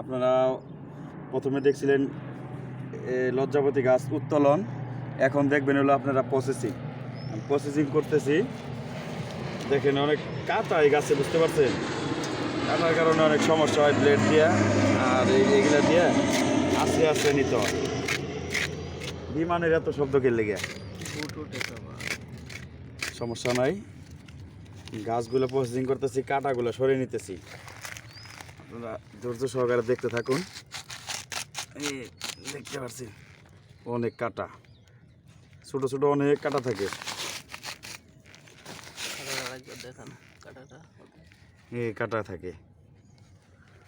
আপনারা প্রথমে দেখছিলেন লজ্জাপতি গাছ উত্তোলন, এখন দেখবেন হলো আপনারা প্রসেসিং করতেছি। দেখেন অনেক কাটা এই গাছে, বুঝতে পারছেন? কাটার কারণে অনেক সমস্যা হয় ব্লেড দিয়ে, আর এইগুলা দিয়ে আস্তে আস্তে নিতে হয়। বিমানের এত শব্দ কে লেগে সমস্যা নাই, গাছগুলো প্রসেসিং করতেছি, কাটাগুলো সরিয়ে নিতেছি। আপনারা ধৈর্য সহকারে দেখতে থাকুন। এই দেখতে পাচ্ছি অনেক কাটা, ছোট ছোট অনেক কাটা থাকে। এই কাটা থাকে,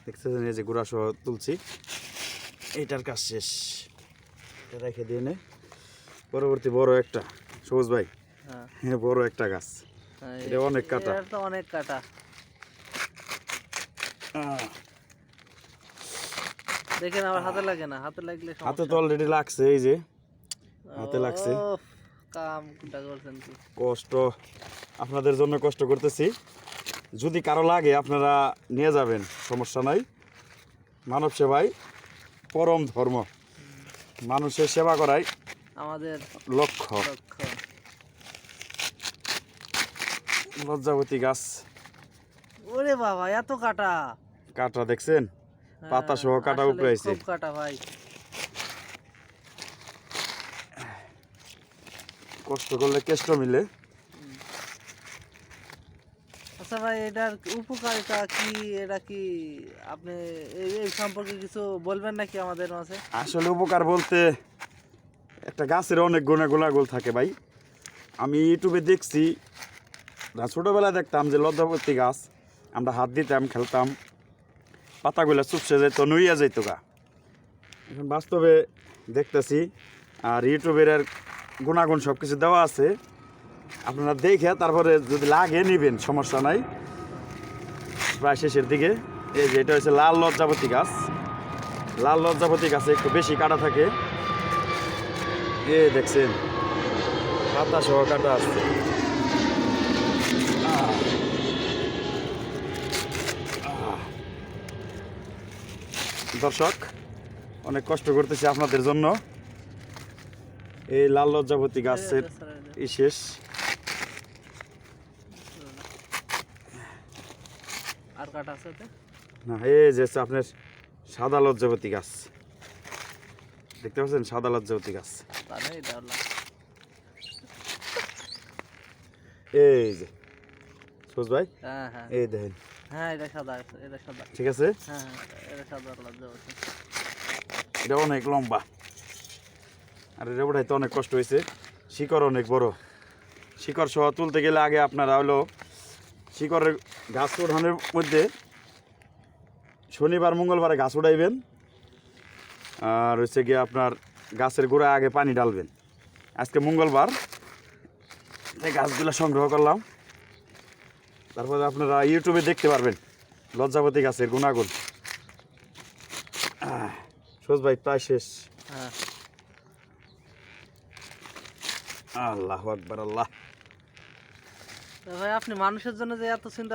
দেখতেছেন? এই যে গোড়া সহ তুলছি, এইটার কাজ শেষ। এটা রেখে দিয়ে নে পরবর্তী বড় একটা সবুজ ভাই, হ্যাঁ বড় একটা গাছ, এটা অনেক কাটা, অনেক কাটা। দেখেন আমার হাতে লাগে না, হাতে লাগলে হাতে তো অলরেডি লাগছে, এই যে হাতে লাগছে। কামটা করছেন কি কষ্ট, আপনাদের জন্য কষ্ট করতেছি। যদি কারো লাগে আপনারা নিয়ে যাবেন, সমস্যা নাই। মানব সেবাই পরম ধর্ম, মানুষের সেবা করাই আমাদের লক্ষ্য। লজ্জাবতী গাছ, ওরে বাবা এত কাটা! কাটা দেখছেন? পাতা সহ কাটা উপরে আইছে। খুব কাটা ভাই, কষ্ট করলে কেষ্ট মিলে। আচ্ছা ভাই, এটার উপকারিতা কি? এটা কি আপনি এই সম্পর্কে কিছু বলবেন নাকি আমাদের মাঝে? আসলে উপকার বলতে একটা গাছের অনেক গুণাগুণ থাকে ভাই। আমি ইউটিউবে দেখছি, ছোটোবেলায় দেখতাম যে লজ্জাবতী গাছ আমরা হাত দিতাম, খেলতাম, পাতাগুলো চুপসে যেত, নুইয়া যেত গা। এখন বাস্তবে দেখতেছি, আর ইউটিউবের আর গুণাগুণ সব কিছু দেওয়া আছে। আপনারা দেখে তারপরে যদি লাগে নিবেন, সমস্যা নাই। প্রায় শেষের দিকে এই যে এটা হচ্ছে লাল লজ্জাবতী গাছ। লাল লজ্জাবতী গাছে একটু বেশি কাটা থাকে, এ দেখছেন পাতা সহ কাটা আসছে। দর্শক, অনেক কষ্ট করতেছি আপনাদের জন্য। এই লাল লজ্জাবতী গাছের শেষ। আর কাটা আছে না, এই যে আপনার সাদা লজ্জাবতী গাছ, দেখতে পাচ্ছেন? সাদা লজ্জাবতী গাছ, এই যে সবুজ ভাই, এই দেখেন। হ্যাঁ এটা সাদা, এটা সাদা, ঠিক আছে। হ্যাঁ এটা সাদা লজ্জাবতী। এটা অনেক লম্বা, আর এটা উঠাইতে অনেক কষ্ট হয়েছে। শিকড় অনেক বড়, শিকড় সহ তুলতে গেলে আগে আপনারা হলো শিকড়ের গাছ উঠানোর মধ্যে শনিবার মঙ্গলবারে গাছ উঠাইবেন, আর হচ্ছে গিয়ে আপনার গাছের গোড়ায় আগে পানি ঢালবেন। আজকে মঙ্গলবার, এই গাছগুলো সংগ্রহ করলাম। তারপরে আপনারা ইউটিউবে দেখতে পারবেন লজ্জাবতী গাছের গুণাগুণ। সোজ ভাই প্রায় শেষ। আল্লাহু আকবার, আল্লাহ। ভাই আপনি মানুষের জন্য যে এত চিন্তা